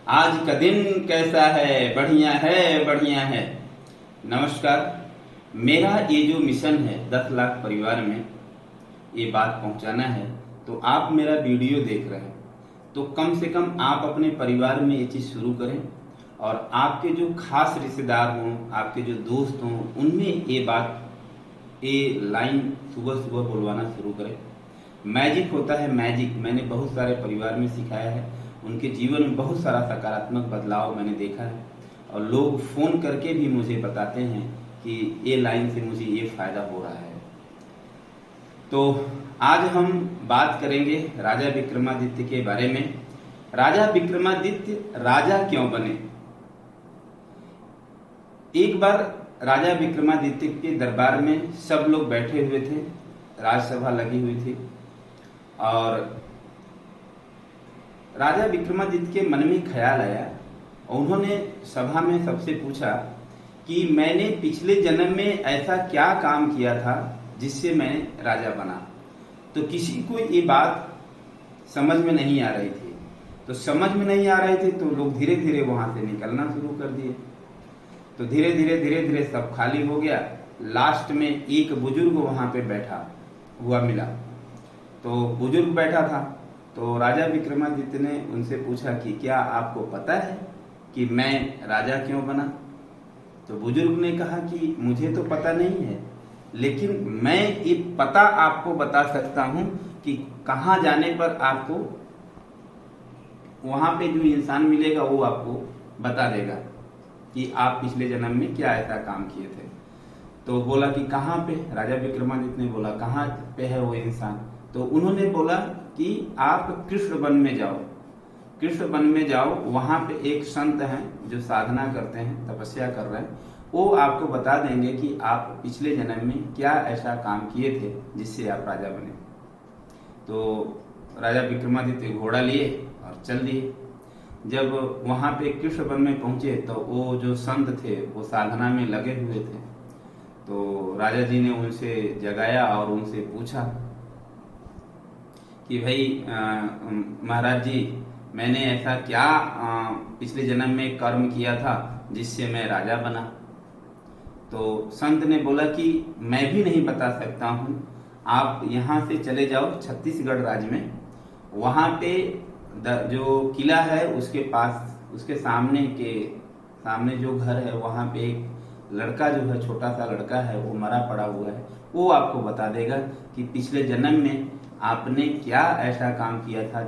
आज का दिन कैसा है? बढ़िया है, बढ़िया है। नमस्कार। मेरा ये जो मिशन है 10 लाख परिवार में ये बात पहुंचाना है, तो आप मेरा वीडियो देख रहे हैं तो कम से कम आप अपने परिवार में ये चीज़ शुरू करें और आपके जो खास रिश्तेदार हों, आपके जो दोस्त हों, उनमें ये लाइन सुबह सुबह बोलवाना शुरू करें। मैजिक होता है, मैजिक मैंने बहुत सारे परिवार में सिखाया है। उनके जीवन में बहुत सारा सकारात्मक बदलाव मैंने देखा है और लोग फ़ोन करके भी मुझे बताते हैं कि ये लाइन से मुझे ये फ़ायदा हो रहा है। तो आज हम बात करेंगे राजा विक्रमादित्य के बारे में। राजा विक्रमादित्य राजा क्यों बने? एक बार राजा विक्रमादित्य के दरबार में सब लोग बैठे हुए थे, राजसभा लगी हुई थी और राजा विक्रमादित्य के मन में ख्याल आया और उन्होंने सभा में सबसे पूछा कि मैंने पिछले जन्म में ऐसा क्या काम किया था जिससे मैं राजा बना। तो किसी को ये बात समझ में नहीं आ रही थी। तो समझ में नहीं आ रही थी तो लोग धीरे धीरे वहां से निकलना शुरू कर दिए। तो धीरे धीरे सब खाली हो गया। लास्ट में एक बुजुर्ग वहां पे बैठा हुआ मिला। तो बुजुर्ग बैठा था तो राजा विक्रमादित्य ने उनसे पूछा कि क्या आपको पता है कि मैं राजा क्यों बना? तो बुजुर्ग ने कहा कि मुझे तो पता नहीं है, लेकिन मैं ये पता आपको बता सकता हूं कि कहाँ जाने पर आपको वहां पे जो इंसान मिलेगा वो आपको बता देगा कि आप पिछले जन्म में क्या ऐसा काम किए थे। तो बोला कि कहाँ पे? राजा विक्रमादित्य ने बोला कहाँ पे है वो इंसान? तो उन्होंने बोला कि आप कृष्ण वन में जाओ, कृष्ण वन में जाओ, वहां पे एक संत हैं जो साधना करते हैं, तपस्या कर रहे हैं, वो आपको बता देंगे कि आप पिछले जन्म में क्या ऐसा काम किए थे जिससे आप राजा बने। तो राजा विक्रमादित्य घोड़ा लिए और चल दिए। जब वहां पे कृष्ण वन में पहुंचे तो वो जो संत थे वो साधना में लगे हुए थे। तो राजा जी ने उनसे जगाया और उनसे पूछा कि भाई महाराज जी, मैंने ऐसा क्या पिछले जन्म में कर्म किया था जिससे मैं राजा बना? तो संत ने बोला कि मैं भी नहीं बता सकता हूँ, आप यहाँ से चले जाओ छत्तीसगढ़ राज्य में, वहाँ पे जो किला है उसके पास, उसके सामने जो घर है वहाँ पे एक लड़का जो है, छोटा सा लड़का है, वो मरा पड़ा हुआ है। वो आपको बता देगा कि पिछले जन्म में आपने क्या ऐसा काम किया था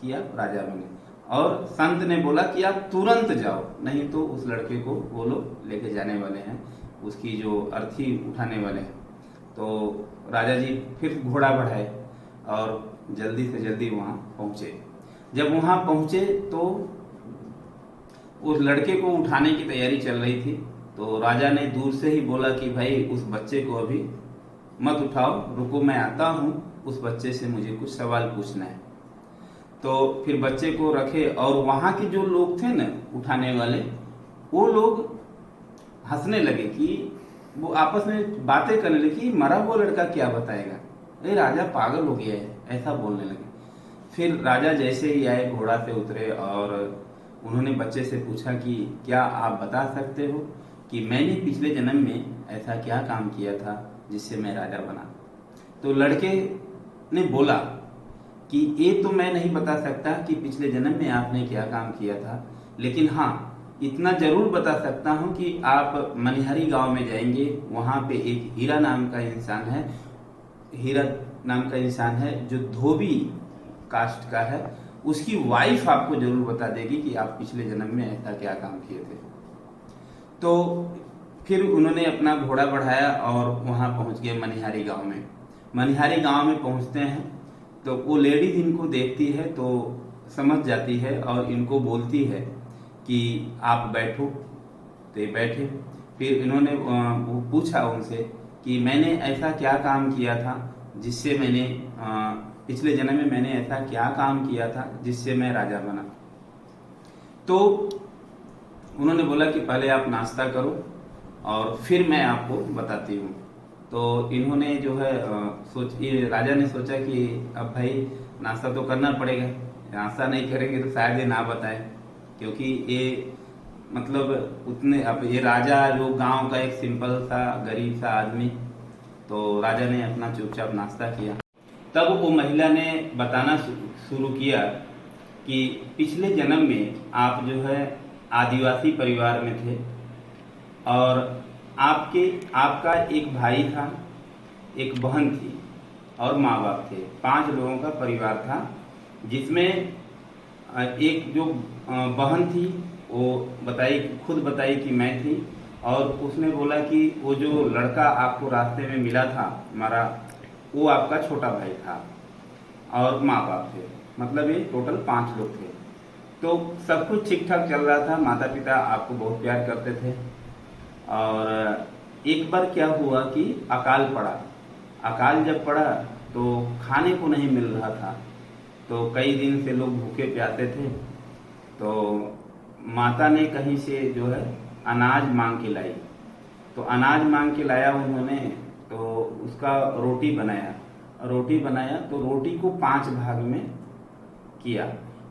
कि आप राजा बने। और संत ने बोला कि आप तुरंत जाओ, नहीं तो उस लड़के को वो लोग लेके जाने वाले हैं, उसकी जो अर्थी उठाने वाले हैं। तो राजा जी फिर घोड़ा बढ़ाए और जल्दी से जल्दी वहाँ पहुँचे। जब वहाँ पहुँचे तो उस लड़के को उठाने की तैयारी चल रही थी। तो राजा ने दूर से ही बोला कि भाई उस बच्चे को अभी मत उठाओ, रुको, मैं आता हूँ, उस बच्चे से मुझे कुछ सवाल पूछना है। तो फिर बच्चे को रखे और वहाँ के जो लोग थे ना उठाने वाले, वो लोग हंसने लगे कि वो आपस में बातें करने लगे कि मरा हुआ लड़का क्या बताएगा, अरे राजा पागल हो गया है, ऐसा बोलने लगे। फिर राजा जैसे ही आए घोड़ा से उतरे और उन्होंने बच्चे से पूछा कि क्या आप बता सकते हो कि मैंने पिछले जन्म में ऐसा क्या काम किया था जिससे मैं राजा बना? तो लड़के ने बोला कि ये तो मैं नहीं बता सकता कि पिछले जन्म में आपने क्या काम किया था, लेकिन हाँ इतना जरूर बता सकता हूँ कि आप मनिहारी गांव में जाएंगे, वहाँ पे एक हीरा नाम का इंसान है जो धोबी कास्ट का है, उसकी वाइफ आपको जरूर बता देगी कि आप पिछले जन्म में ऐसा क्या काम किए थे। तो फिर उन्होंने अपना घोड़ा बढ़ाया और वहाँ पहुँच गए मनिहारी गांव में। मनिहारी गांव में पहुँचते हैं तो वो लेडीज इनको देखती है तो समझ जाती है और इनको बोलती है कि आप बैठो। तो ये बैठे। फिर इन्होंने वो पूछा उनसे कि मैंने ऐसा क्या काम किया था जिससे पिछले जन्म में मैंने ऐसा क्या काम किया था जिससे मैं राजा बना? तो उन्होंने बोला कि पहले आप नाश्ता करो और फिर मैं आपको बताती हूँ। तो इन्होंने जो है राजा ने सोचा कि अब भाई नाश्ता तो करना पड़ेगा, नाश्ता नहीं करेंगे तो शायद ये ना बताए। क्योंकि ये मतलब उतने, अब ये राजा जो गांव का एक सिंपल सा गरीब सा आदमी, तो राजा ने अपना चुपचाप नाश्ता किया। तब वो महिला ने बताना शुरू किया कि पिछले जन्म में आप जो है आदिवासी परिवार में थे, और आपका एक भाई था, एक बहन थी और माँ बाप थे। 5 लोगों का परिवार था, जिसमें एक जो बहन थी वो खुद बताई कि मैं थी, और उसने बोला कि वो जो लड़का आपको रास्ते में मिला था हमारा, वो आपका छोटा भाई था, और माँ बाप थे। मतलब ये टोटल 5 लोग थे। तो सब कुछ ठीक ठाक चल रहा था, माता पिता आपको बहुत प्यार करते थे। और एक बार क्या हुआ कि अकाल पड़ा। अकाल जब पड़ा तो खाने को नहीं मिल रहा था, तो कई दिन से लोग भूखे प्यासे थे। तो माता ने कहीं से जो है अनाज मांग के लाई। तो अनाज मांग के लाया उन्होंने, तो उसका रोटी बनाया तो रोटी को 5 भाग में किया,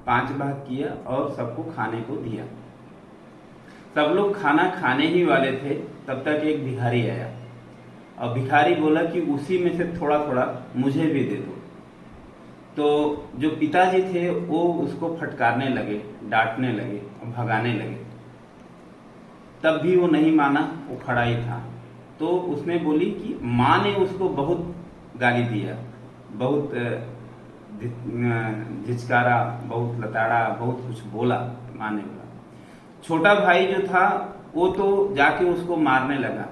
5 भाग किया और सबको खाने को दिया। सब लोग खाना खाने ही वाले थे, तब तक एक भिखारी आया, और भिखारी बोला कि उसी में से थोड़ा थोड़ा मुझे भी दे दो। तो जो पिताजी थे वो उसको फटकारने लगे, डांटने लगे और भगाने लगे। तब भी वो नहीं माना, वो खड़ा ही था। तो उसने बोली कि माँ ने उसको बहुत गाली दिया, बहुत झिझकारा, बहुत लताड़ा, बहुत कुछ बोला। माँ ने बोला। छोटा भाई जो था वो तो जाके उसको मारने लगा,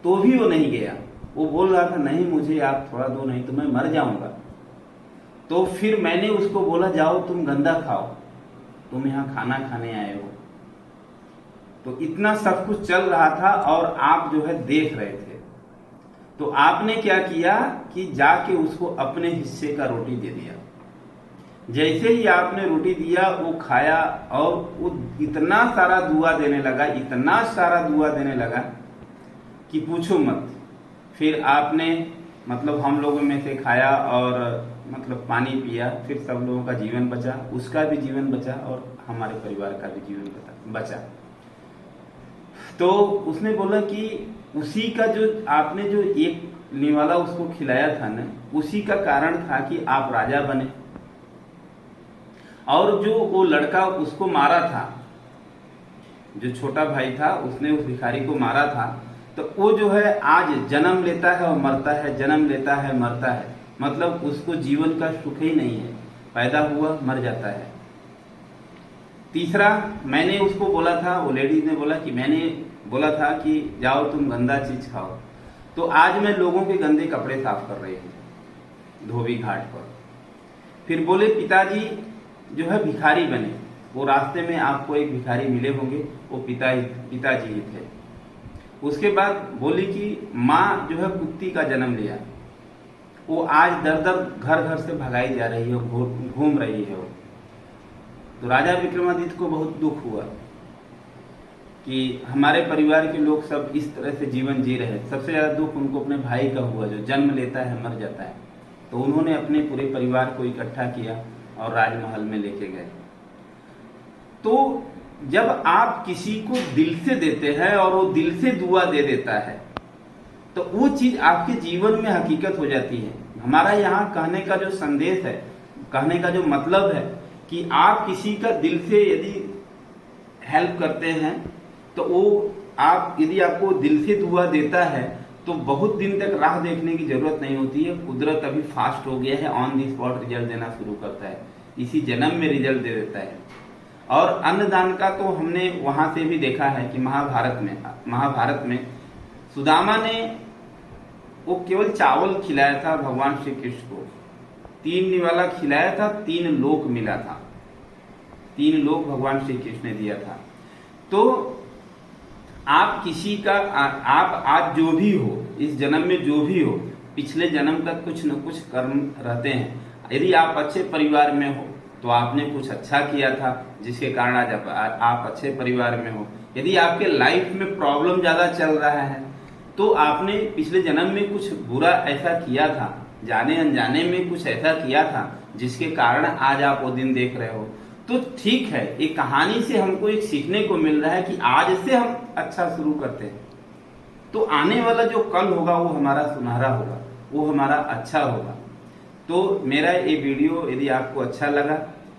तो भी वो नहीं गया। वो बोल रहा था नहीं मुझे आप थोड़ा दो, नहीं तो मैं मर जाऊंगा। तो फिर मैंने उसको बोला जाओ तुम गंदा खाओ, तुम यहाँ खाना खाने आए हो। तो इतना सब कुछ चल रहा था और आप जो है देख रहे थे। तो आपने क्या किया कि जाके उसको अपने हिस्से का रोटी दे दिया। जैसे ही आपने रोटी दिया वो खाया, और वो इतना सारा दुआ देने लगा, इतना सारा दुआ देने लगा कि पूछो मत। फिर आपने मतलब हम लोगों में से खाया और मतलब पानी पिया, फिर सब लोगों का जीवन बचा, उसका भी जीवन बचा और हमारे परिवार का भी जीवन बचा। तो उसने बोला कि उसी का जो आपने जो एक निवाला उसको खिलाया था ना, उसी का कारण था कि आप राजा बने। और जो वो लड़का उसको मारा था, जो छोटा भाई था, उसने उस भिखारी को मारा था, तो वो जो है आज जन्म लेता है और मरता है, जन्म लेता है मरता है। मतलब उसको जीवन का सुख ही नहीं है, पैदा हुआ मर जाता है। तीसरा, मैंने उसको बोला था, वो लेडी ने बोला कि मैंने बोला था कि जाओ तुम गंदा चीज खाओ, तो आज मैं लोगों के गंदे कपड़े साफ कर रही हूँ धोबी घाट पर। फिर बोले पिताजी जो है भिखारी बने, वो रास्ते में आपको एक भिखारी मिले होंगे, वो पिताजी ही थे। उसके बाद बोली कि माँ जो है कुत्ती का जन्म लिया, वो आज दर दर घर घर से भगाई जा रही है, घूम रही है वो। तो राजा विक्रमादित्य को बहुत दुख हुआ कि हमारे परिवार के लोग सब इस तरह से जीवन जी रहे हैं। सबसे ज्यादा दुख उनको अपने भाई का हुआ, जो जन्म लेता है मर जाता है। तो उन्होंने अपने पूरे परिवार को इकट्ठा किया और राजमहल में लेके गए। तो जब आप किसी को दिल से देते हैं और वो दिल से दुआ दे देता है, तो वो चीज आपके जीवन में हकीकत हो जाती है। हमारा यहाँ कहने का जो संदेश है, कहने का जो मतलब है कि आप किसी का दिल से यदि हेल्प करते हैं, तो वो आप यदि आपको दिल से दुआ देता है तो बहुत दिन तक राह देखने की जरूरत नहीं होती है। कुदरत अभी फास्ट हो गया है, ऑन दी स्पॉट रिजल्ट देना शुरू करता है, इसी जन्म में रिजल्ट दे देता है। और अन्नदान का तो हमने वहां से भी देखा है कि महाभारत में सुदामा ने वो केवल चावल खिलाया था भगवान श्री कृष्ण को, 3 निवाला खिलाया था, 3 लोक मिला था, 3 लोक भगवान श्री कृष्ण ने दिया था। तो आप किसी का आप आज जो भी हो, इस जन्म में जो भी हो, पिछले जन्म का कुछ न कुछ कर्म रहते हैं। यदि आप अच्छे परिवार में हो तो आपने कुछ अच्छा किया था जिसके कारण आज आप अच्छे परिवार में हो। यदि आपके लाइफ में प्रॉब्लम ज्यादा चल रहा है तो आपने पिछले जन्म में कुछ बुरा ऐसा किया था, जाने अनजाने में कुछ ऐसा किया था जिसके कारण आज आप वो दिन देख रहे हो। तो ठीक है, एक कहानी से हमको एक सीखने को मिल रहा है कि आज से हम अच्छा शुरू करते हैं तो आने वाला जो कल होगा वो हमारा सुनहरा होगा, वो हमारा अच्छा होगा। तो मेरा ये वीडियो यदि आपको अच्छा लगा,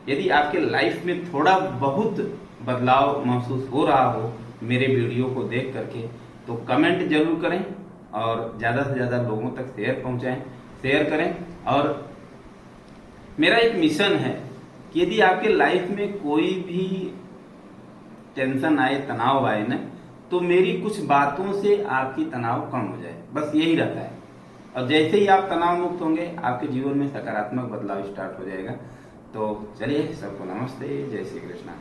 यदि आपके लाइफ में थोड़ा बहुत बदलाव महसूस हो रहा हो मेरे वीडियो को देख करके, तो कमेंट जरूर करें और ज़्यादा से ज़्यादा लोगों तक शेयर करें। और मेरा एक मिशन है कि यदि आपके लाइफ में कोई भी टेंशन आए, तनाव आए ना, तो मेरी कुछ बातों से आपकी तनाव कम हो जाए, बस यही रहता है। और जैसे ही आप तनाव मुक्त होंगे आपके जीवन में सकारात्मक बदलाव स्टार्ट हो जाएगा। तो चलिए, सबको नमस्ते, जय श्री कृष्णा।